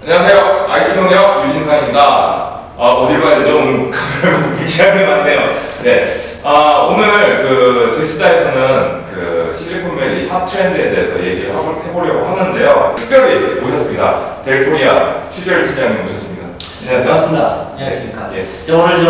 안녕하세요. IT 경력 유진상입니다. 어딜 봐야 되죠? 오늘 카메라가 무시하게 많네요. 네. 오늘 디스타에서는 실리콘밸리 핫 트렌드에 대해서 얘기를 해보려고 하는데요. 특별히 모셨습니다. 델코리아 취재를 팀장님 모셨습니다. 네, 반갑습니다. 안녕하십니까. 예. 저 오늘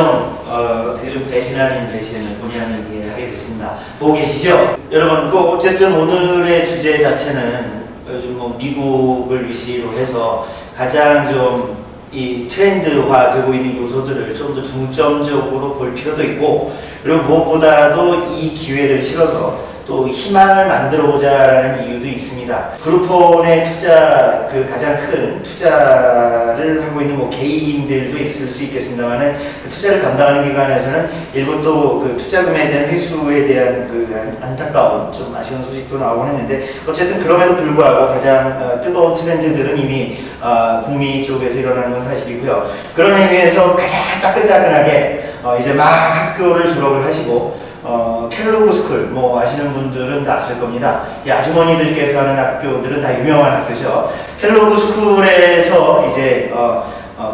어떻게 좀 배신 아닌 배신을 본의 아니게 하게 됐습니다. 보고 계시죠? 여러분, 어쨌든 오늘의 주제 자체는 요즘 미국을 위시로 해서 가장 좀 이 트렌드화 되고 있는 요소들을 좀 더 중점적으로 볼 필요도 있고, 그리고 무엇보다도 이 기회를 실어서 또 희망을 만들어 보자라는 이유도 있습니다. 그룹폰의 가장 큰 투자를 하고 있는 개인들도 있을 수 있겠습니다만은, 그 투자를 감당하는 기관에서는 일부 또 투자금에 대한 회수에 대한 안타까운 좀 아쉬운 소식도 나오곤 했는데, 어쨌든 그럼에도 불구하고 가장 뜨거운 트렌드들은 이미 북미 쪽에서 일어나는 건 사실이고요. 그런 의미에서 가장 따끈따끈하게 이제 막 학교를 졸업을 하시고 켈로그 스쿨, 아시는 분들은 다 아실 겁니다. 이 아주머니들께서 하는 학교들은 다 유명한 학교죠. 켈로그 스쿨에서 이제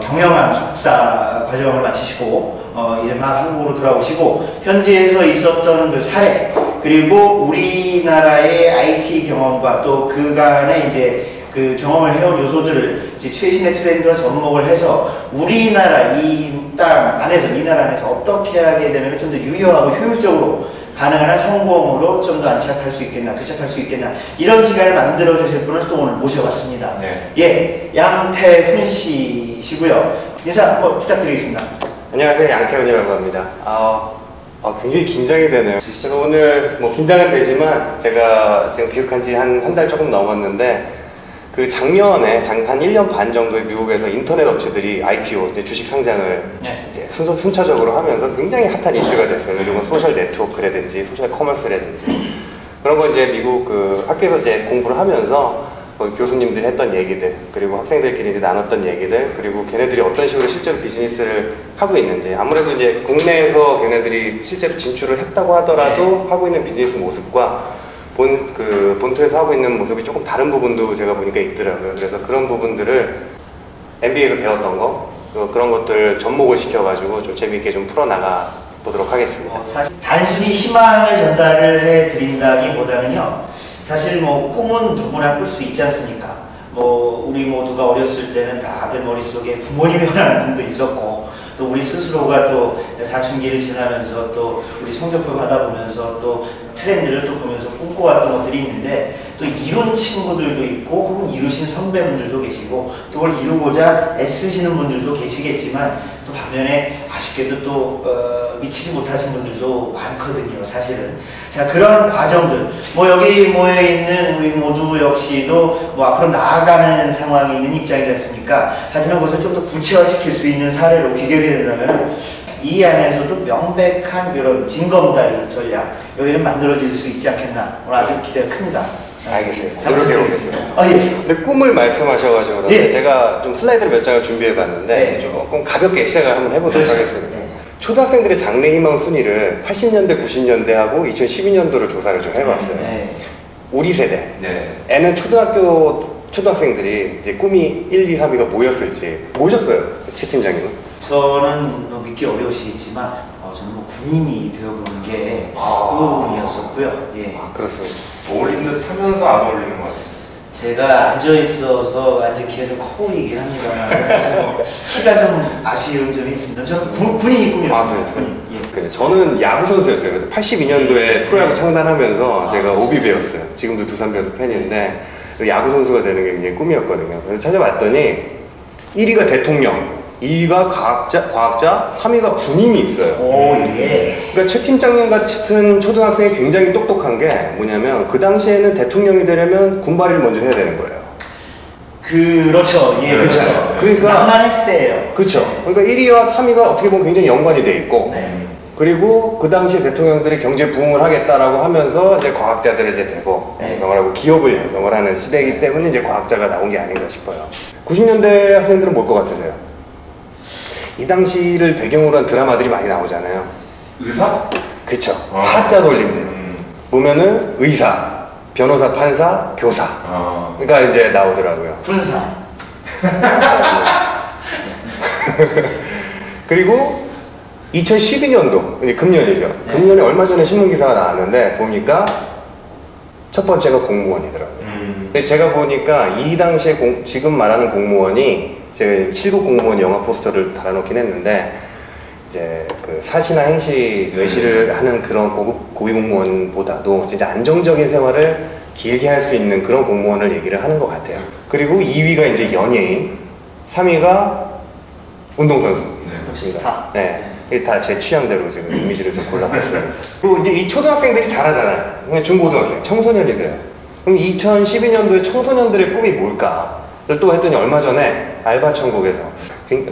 경영학 석사 과정을 마치시고 이제 막 한국으로 돌아오시고, 현지에서 있었던 그 사례, 그리고 우리나라의 IT 경험과 또 그간의 이제 그 경험을 해온 요소들을 이제 최신의 트렌드와 접목을 해서 우리나라 이 나라 안에서 어떻게 하게 되면 좀 더 유효하고 효율적으로 가능한 성공으로 좀 더 안착할 수 있겠나, 교착할 수 있겠나, 이런 시간을 만들어 주실 분을 또 오늘 모셔봤습니다. 네. 예, 양태훈 씨시고요. 인사 한번 부탁드리겠습니다. 안녕하세요, 양태훈이라고 합니다. 굉장히 긴장이 되네요. 제가 오늘 긴장은 되지만 제가 지금 귀국한 지 한 달 조금 넘었는데, 그 작년에 한 1년 반 정도에 미국에서 인터넷 업체들이 IPO, 주식 상장을 순차적으로 하면서 굉장히 핫한 이슈가 됐어요. 그리고 소셜 네트워크라든지 소셜 커머스라든지 그런 거 이제 미국 학교에서 이제 공부를 하면서 교수님들이 했던 얘기들, 그리고 학생들끼리 이제 나눴던 얘기들, 그리고 걔네들이 어떤 식으로 실제로 비즈니스를 하고 있는지, 아무래도 이제 국내에서 걔네들이 실제로 진출을 했다고 하더라도 하고 있는 비즈니스 모습과 본토에서 하고 있는 모습이 조금 다른 부분도 제가 보니까 있더라고요. 그래서 그런 부분들을 MBA에서 배웠던 거, 그런 것들 접목을 시켜가지고 좀 재미있게 좀 풀어나가 보도록 하겠습니다. 사실 단순히 희망을 전달을 해드린다기보다는요, 사실 꿈은 누구나 꿀 수 있지 않습니까? 우리 모두가 어렸을 때는 다들 머릿속에 부모님이 원하는 꿈도 있었고, 또 우리 스스로가 또 사춘기를 지나면서 또 우리 성적표 받아보면서 또 트렌드를 또 보면서 꿈꿔왔던 것들이 있는데, 또 이룬 친구들도 있고 혹은 이루신 선배분들도 계시고 또 그걸 이루고자 애쓰시는 분들도 계시겠지만, 또 반면에 아쉽게도 또 미치지 못하신 분들도 많거든요, 사실은. 자, 그런 과정들, 여기 모여있는 우리 모두 역시도 앞으로 나아가는 상황에 있는 입장이지 않습니까? 하지만 그것을 좀 더 구체화시킬 수 있는 사례로 귀결이 된다면 이 안에서도 명백한 이런 징검다리 전략, 여기는 만들어질 수 있지 않겠나, 오늘 아주 기대가 큽니다. 알겠습니다. 노력해보겠습니다. 예. 근데 꿈을 말씀하셔가지고 예. 제가 좀 슬라이드를 몇 장을 준비해봤는데 조금 가볍게 시작을 한번 해보도록 하겠습니다. 초등학생들의 장래 희망 순위를 80년대, 90년대하고 2012년도를 조사를 좀 해봤어요. 우리 세대, 애는 초등학생들이 이제 꿈이 1, 2, 3위가 뭐였을지 모셨어요, 최 팀장님은? 저는 믿기 어려우시겠지만 저는 군인이 되어보는 게 꿈이었었고요. 예. 그렇습니다. 어울리는 듯 하면서 안 어울리는 것 같아요. 제가 앉아있어서 앉은 키가 좀 커 보이긴 합니다. 키가 좀 아쉬운 점이 있습니다. 저는 군인이 꿈이었어요. 군인. 예. 저는 야구 선수였어요. 82년도에 프로야구 창단하면서 제가 오비 배웠어요. 지금도 두산 베어스 팬인데 야구 선수가 되는 게 굉장히 꿈이었거든요. 그래서 찾아봤더니 1위가 대통령, 2위가 과학자, 3위가 군인이 있어요. 그러니까 최 팀장님 같은 초등학생이 굉장히 똑똑한 게 뭐냐면, 그 당시에는 대통령이 되려면 군발이를 먼저 해야 되는 거예요. 그렇죠. 예, 그렇죠. 그러니까 낭만의 시대예요. 그렇죠. 그러니까 1위와 3위가 어떻게 보면 굉장히 연관이 돼 있고, 그리고 그 당시에 대통령들이 경제 부흥을 하겠다라고 하면서 이제 과학자들을 이제 대거 형성을 하고 기업을 형성을 하는 시대이기 때문에 이제 과학자가 나온 게 아닌가 싶어요. 90년대 학생들은 뭘 것 같으세요? 이 당시를 배경으로 한 드라마들이 많이 나오잖아요. 의사? 그쵸. 사자 돌림들. 보면은 의사, 변호사, 판사, 교사. 그러니까 이제 나오더라고요. 군사. 그리고 2012년도, 이제 금년이죠. 네. 금년에 얼마 전에 신문기사가 나왔는데 보니까 첫 번째가 공무원이더라고요. 근데 제가 보니까 이 당시에 지금 말하는 공무원이 제가 7급 공무원 영화 포스터를 달아놓긴 했는데 이제 그 사시나 행시 외시를 하는 그런 고위 공무원보다도 진짜 안정적인 생활을 길게 할 수 있는 그런 공무원을 얘기를 하는 것 같아요. 그리고 2위가 이제 연예인, 3위가 운동선수. 스타. 네. 이게 다 제 취향대로 지금 이미지를 좀 골라봤어요. 그리고 이제 이 초등학생들이 잘하잖아요. 그냥 중고등학생, 청소년이 돼요. 그럼 2012년도에 청소년들의 꿈이 뭘까를 또 했더니 얼마 전에 알바천국에서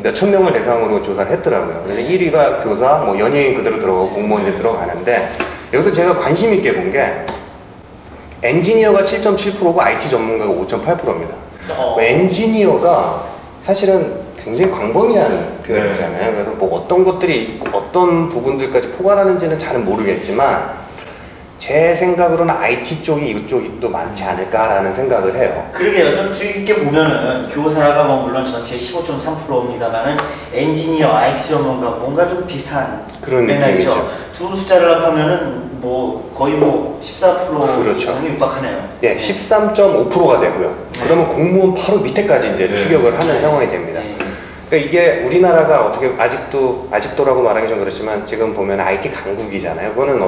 몇천 명을 대상으로 조사를 했더라고요. 근데 1위가 교사, 뭐 연예인 그대로 들어가고 공무원 이제 들어가는데 여기서 제가 관심 있게 본 게 엔지니어가 7.7%고 IT 전문가가 5.8%입니다. 엔지니어가 사실은 굉장히 광범위한 표현이잖아요. 그래서 뭐 어떤 것들이 어떤 부분들까지 포괄하는지는 잘은 모르겠지만 제 생각으로는 IT 쪽이 이쪽이 또 많지 않을까라는 생각을 해요. 그러게요. 좀 주의 깊게 보면은 교사가 뭐 물론 전체 15.3%입니다만은 엔지니어, IT 전문가 뭔가 좀 비슷한 그런 느낌이죠. 두 숫자를 합하면은 뭐 거의 뭐 14% 그렇죠. 이상이 육박하네요. 예, 13.5%가 되고요. 네. 그러면 공무원 바로 밑에까지 이제 네. 추격을 하는 상황이 됩니다. 네. 그러니까 이게 우리나라가 어떻게 아직도라고 말하기 좀 그렇지만 지금 보면 IT 강국이잖아요. 그거는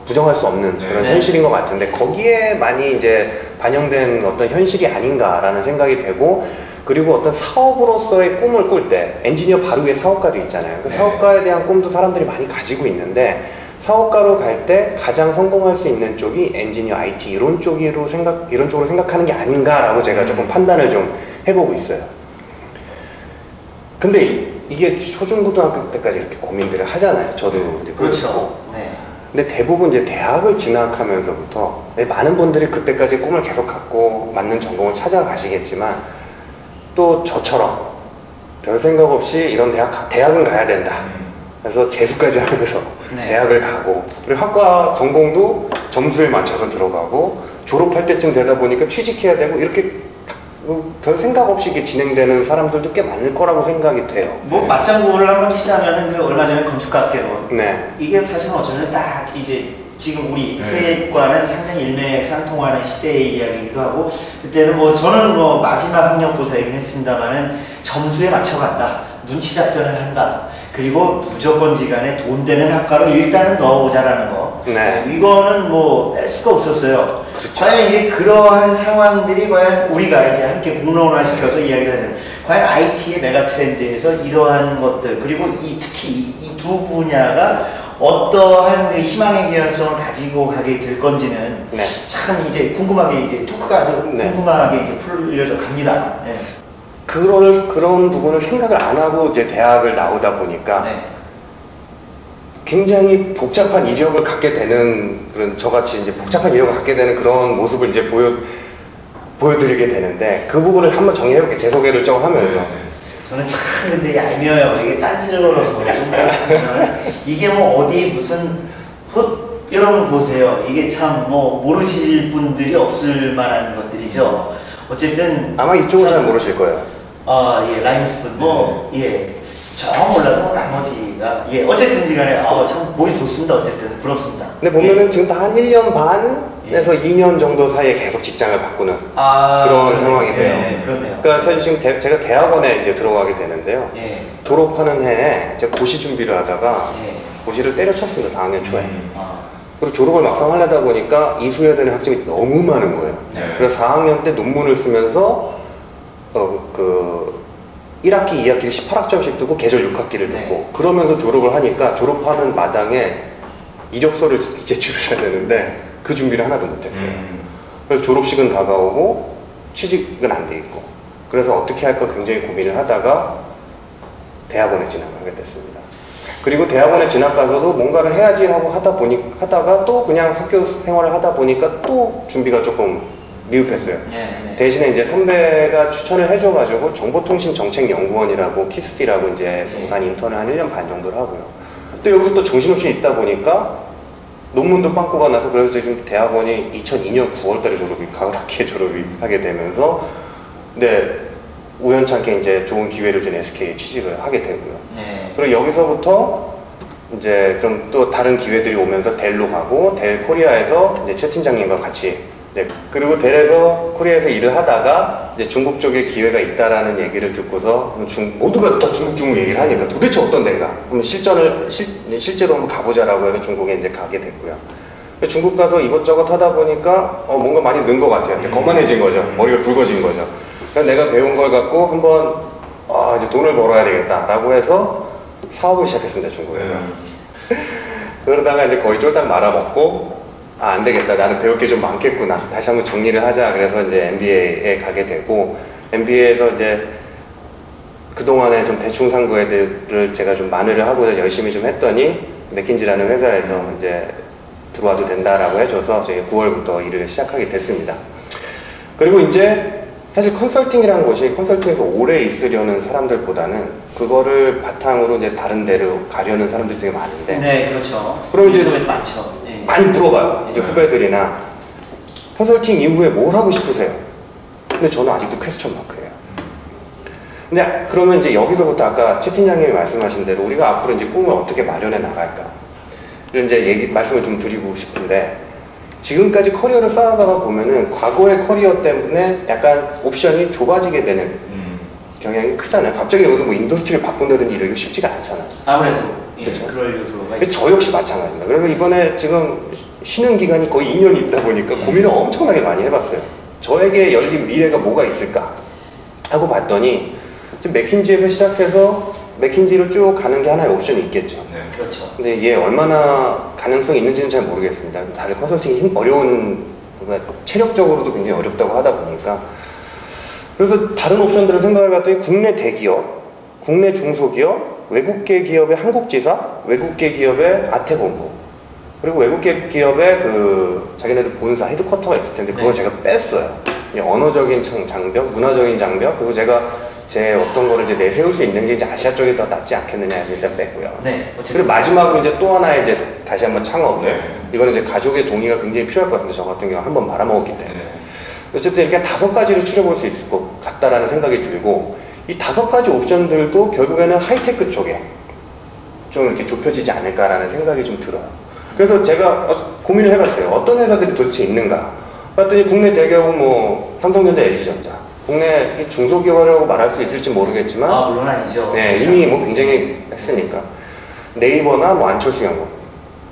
부정할 수 없는 그런 네. 현실인 것 같은데 거기에 많이 이제 반영된 어떤 현실이 아닌가라는 생각이 되고 그리고 어떤 사업으로서의 꿈을 꿀 때 엔지니어 바로 위에 사업가도 있잖아요. 그 네. 사업가에 대한 꿈도 사람들이 많이 가지고 있는데 사업가로 갈 때 가장 성공할 수 있는 쪽이 엔지니어, IT 이런 쪽으로 생각하는 게 아닌가라고 제가 조금 판단을 좀 해보고 있어요. 근데 이게 초중고등학교 때까지 이렇게 고민들을 하잖아요. 저도 이제 그렇죠. 네. 근데 대부분 이제 대학을 진학하면서부터 많은 분들이 그때까지 꿈을 계속 갖고 맞는 전공을 찾아가시겠지만 또 저처럼 별 생각 없이 이런 대학은 가야 된다. 그래서 재수까지 하면서 네. 대학을 가고 그리고 학과 전공도 점수에 맞춰서 들어가고 졸업할 때쯤 되다 보니까 취직해야 되고 이렇게 별 생각 없이 이게 진행되는 사람들도 꽤 많을 거라고 생각이 돼요. 뭐 맞장구를 한번 치자면은 그 얼마 전에 건축학개론 네. 이게 사실은 어쩌면 딱 이제 지금 우리 네. 세과는 상당히 일맥상통하는 시대의 이야기이기도 하고 그때는 뭐 저는 뭐 마지막 학력고사이긴 했습니다만은 점수에 맞춰간다, 눈치 작전을 한다. 그리고 무조건지간에 돈 되는 학과로 일단은 넣어보자라는 거. 네. 이거는 뭐 뺄 수가 없었어요. 그렇죠. 과연 이제 그러한 상황들이 과연 우리가 이제 함께 공론화시켜서 이야기를 하자면 과연 IT의 메가 트렌드에서 이러한 것들 그리고 특히 이 두 분야가 어떠한 희망의 개연성을 가지고 가게 될 건지는 네. 참 이제 궁금하게 이제 토크가 아주 네. 궁금하게 이제 풀려져 갑니다. 네. 그런 부분을 생각을 안 하고 이제 대학을 나오다 보니까 네. 굉장히 복잡한 이력을 갖게 되는 그런 저같이 이제 복잡한 이력을 갖게 되는 그런 모습을 이제 보여드리게 되는데 그 부분을 한번 정리해볼게요. 제 소개를 좀 하면서. 저는 참 근데 얄미워요. 이게 딴지를 걸어서 좀 보시면 이게 뭐 어디 무슨 여러분 보세요. 이게 참 뭐 모르실 분들이 없을 만한 것들이죠. 어쨌든 아마 이쪽은 잘 모르실 거예요. 예, 라임스푼 예, 저 몰라도 뭐 나머지가 어쨌든지 간에 참 보기 좋습니다. 어쨌든 부럽습니다. 근데 보면은 지금 다 한 1년 반에서 2년 정도 사이에 계속 직장을 바꾸는 그런 상황이 돼요. 그러네요. 그러니까 사실 지금 제가 대학원에 이제 들어가게 되는데요. 예. 졸업하는 해에 제가 고시 준비를 하다가 예. 고시를 때려쳤습니다. 4학년 초에. 아, 그리고 졸업을 막상 하려다 보니까 이수해야 되는 학점이 너무 많은 거예요. 네. 그래서 4학년 때 논문을 쓰면서 1학기, 2학기를 18학점씩 듣고 계절 6학기를 듣고 네. 그러면서 졸업을 하니까 졸업하는 마당에 이력서를 제출을 해야 되는데 그 준비를 하나도 못했어요. 그래서 졸업식은 다가오고 취직은 안 돼 있고 그래서 어떻게 할까 굉장히 고민을 하다가 대학원에 진학하게 됐습니다. 그리고 대학원에 진학 가서도 뭔가를 해야지 하고 하다가 또 그냥 학교 생활을 하다 보니까 또 준비가 조금 미흡했어요. 네. 대신에 이제 선배가 추천을 해줘가지고 정보통신정책연구원이라고 키스티라고 이제 부산 인턴을 한 1년 반 정도를 하고요. 또 여기서 또 정신없이 있다 보니까 논문도 빵꾸가 나서 그래서 지금 대학원이 2002년 9월달에 가을 학기에 졸업이 하게 되면서 근데 우연찮게 이제 좋은 기회를 준 SK에 취직을 하게 되고요. 네. 그리고 여기서부터 이제 좀 또 다른 기회들이 오면서 델로 가고 델 코리아에서 이제 최 팀장님과 같이 그리고 델에서 코리아에서 일을 하다가 이제 중국 쪽에 기회가 있다라는 얘기를 듣고서 모두가 다 중국 얘기를 하니까 도대체 어떤 데인가? 그럼 실제로 한번 가보자라고 해서 중국에 이제 가게 됐고요. 중국 가서 이것저것 하다 보니까 뭔가 많이 는 것 같아요. 거만해진 거죠. 머리가 굵어진 거죠. 그래서 내가 배운 걸 갖고 한번 이제 돈을 벌어야 되겠다라고 해서 사업을 시작했습니다. 중국에서. 그러다가 이제 거의 쫄딱 말아먹고 안 되겠다. 나는 배울 게 좀 많겠구나. 다시 한번 정리를 하자. 그래서 이제 MBA에 가게 되고 MBA에서 이제 그동안에 좀 대충 산 거들을 제가 좀 만회를 하고 열심히 좀 했더니 맥킨지라는 회사에서 이제 들어와도 된다라고 해줘서 저희 9월부터 일을 시작하게 됐습니다. 그리고 이제 사실 컨설팅이라는 것이 컨설팅에서 오래 있으려는 사람들보다는 그거를 바탕으로 이제 다른 데로 가려는 사람들이 되게 많은데. 네, 그렇죠. 그럼 이제 많죠. 네. 많이 물어봐요. 이제 후배들이나 컨설팅 이후에 뭘 하고 싶으세요? 근데 저는 아직도 퀘스천 마크예요. 근데 그러면 이제 여기서부터 아까 최 팀장님이 말씀하신 대로 우리가 앞으로 이제 꿈을 어떻게 마련해 나갈까? 이런 이제 말씀을 좀 드리고 싶은데 지금까지 커리어를 쌓아가다 보면은 과거의 커리어 때문에 약간 옵션이 좁아지게 되는 경향이 크잖아요. 갑자기 여기서 뭐 인더스트리를 바꾼다든지 이러기 쉽지가 않잖아요. 아무래도 그렇죠. 그럴 요소가 저 역시 마찬가지입니다. 그래서 이번에 지금 쉬는 기간이 거의 2년이 있다 보니까 고민을 엄청나게 많이 해봤어요. 저에게 열린 미래가 뭐가 있을까 하고 봤더니 지금 맥킨지에서 시작해서 맥킨지로 쭉 가는 게 하나의 옵션이 있겠죠. 네. 그렇죠. 근데 이게 얼마나 가능성이 있는지는 잘 모르겠습니다. 다들 컨설팅이 어려운, 그러니까 체력적으로도 굉장히 어렵다고 하다 보니까. 그래서 다른 옵션들을 생각해 봤더니 국내 대기업, 국내 중소기업, 외국계 기업의 한국지사, 외국계 기업의 아태본부, 그리고 외국계 기업의 그 자기네들 본사, 헤드쿼터가 있을 텐데 그걸 제가 뺐어요. 언어적인 장벽, 문화적인 장벽, 그리고 제가 제 어떤 거를 이제 내세울 수 있는 게 이제 아시아 쪽이 더 낫지 않겠느냐 해서 일단 뺐고요. 네. 그리고 마지막으로 이제 또 하나의 이제 다시 한번 창업. 네. 이거는 이제 가족의 동의가 굉장히 필요할 것 같은데 저 같은 경우 한번 말아먹었기 때문에. 어쨌든 이렇게 5가지를 추려볼 수 있을 것 같다라는 생각이 들고 이 5가지 옵션들도 결국에는 하이테크 쪽에 좀 이렇게 좁혀지지 않을까라는 생각이 좀 들어요. 그래서 제가 고민을 해봤어요. 어떤 회사들이 도대체 있는가? 봤더니 국내 대기업은 뭐 삼성전자, LG전자, 국내 중소기업이라고 말할 수 있을지 모르겠지만 물론 아니죠. 네, 이미 뭐 굉장히 했으니까 네이버나 뭐 안철수연구원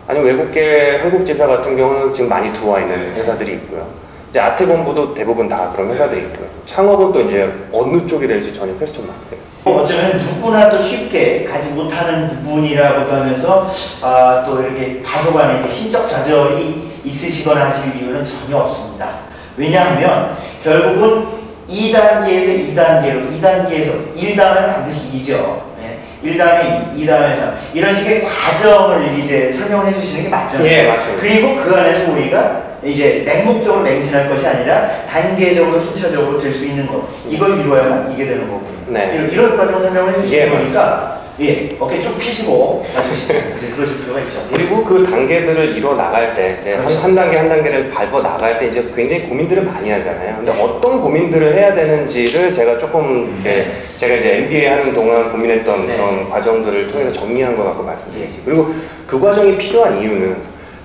아니면 외국계 한국지사 같은 경우는 지금 많이 들어와 있는 회사들이 있고요. 이제 아태본부도 대부분 다 그런 회사들이 있고요. 창업은 또 이제 어느 쪽이 될지 전혀 퀘스천 마크예요. 어쩌면 누구나 또 쉽게 가지 못하는 부분이라고도 하면서 또 이렇게 다소간의 이제 심적 좌절이 있으시거나 하실 이유는 전혀 없습니다. 왜냐하면 결국은 2단계에서 2단계로 2단계에서 1다음에 반드시 2죠. 1다음에 2, 2다음에 3 이런 식의 과정을 이제 설명을 해주시는 게 맞잖아요. 예, 맞습니다. 그리고 그 안에서 우리가 이제 맹목적으로 맹신할 것이 아니라 단계적으로 순차적으로 될 수 있는 것 이걸 이루어야만 이게 되는 거고요. 네. 이런 과정을 설명을 해주시는 예, 거니까 어깨 쭉 펴시고 그러실 필요가 있죠. 그리고 그 단계들을 이뤄 나갈 때 한 단계 한 단계를 밟아 나갈 때 이제 굉장히 고민들을 많이 하잖아요. 근데 어떤 고민들을 해야 되는지를 제가 조금 제가 이제 MBA 하는 동안 고민했던 그런 과정들을 통해서 정리한 것 같고 말씀드릴게요. 그리고 그 과정이 필요한 이유는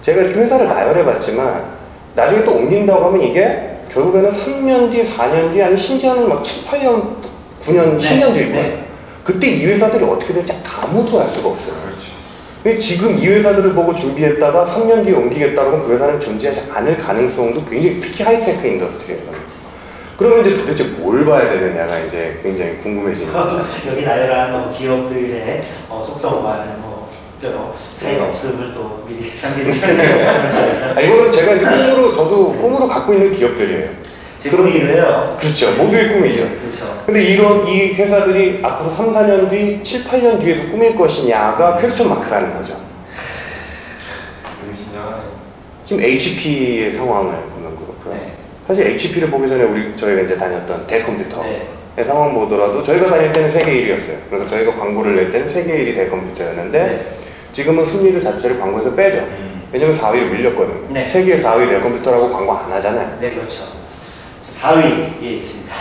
제가 이렇게 회사를 나열해 봤지만 나중에 또 옮긴다고 하면 이게 결국에는 3년 뒤, 4년 뒤, 아니면 심지어는 막 7, 8년, 9년, 10년 뒤일 거예요. 그때 이 회사들이 어떻게 될지 아무도 알 수가 없어요. 그렇죠. 지금 이 회사들을 보고 준비했다가 3년 뒤에 옮기겠다고 하면 그 회사는 존재하지 않을 가능성도 굉장히 특히 하이테크 인더스트리에서. 그러면 이제 도대체 뭘 봐야 되느냐가 이제 굉장히 궁금해지는 거죠. 여기 나열한 기업들의 속성과는 별로 차이가 없음을 또 미리 상기드리겠습니다. 이거는 제가 이제 저도 꿈으로 갖고 있는 기업들이에요. 제 꿈이에요. 그렇죠. 모두의 꿈이죠. 그렇죠. 근데 이 회사들이 앞으로 3, 4년 뒤, 7, 8년 뒤에도 꾸밀 것이냐가 퀘스천 마크라는 거죠. 지금 HP의 상황을 보면 그렇고요. 사실 HP를 보기 전에 저희가 이제 다녔던 대컴퓨터의 상황 보더라도 저희가 다닐 때는 세계 1위였어요. 그래서 저희가 광고를 낼 때는 세계 1위 대컴퓨터였는데 지금은 순위를 자체를 광고에서 빼죠. 왜냐면 4위로 밀렸거든요. 세계 4위 대컴퓨터라고 광고 안 하잖아요. 네, 그렇죠. 4위에 있습니다.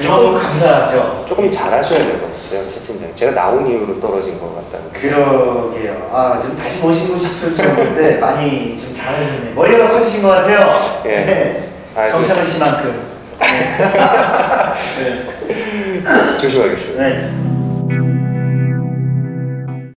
너무 감사하죠. 조금 잘하셔야 될 것 같아요, 팀장. 제가 나온 이후로 떨어진 것 같다는. 그러게요. 좀 다시 모시고 싶을 정도인데 많이 좀 잘하셨네. 머리가 더 커지신 것 같아요. 예. 네. 정찬훈 씨만큼. 네. 조심하겠습니다. 네.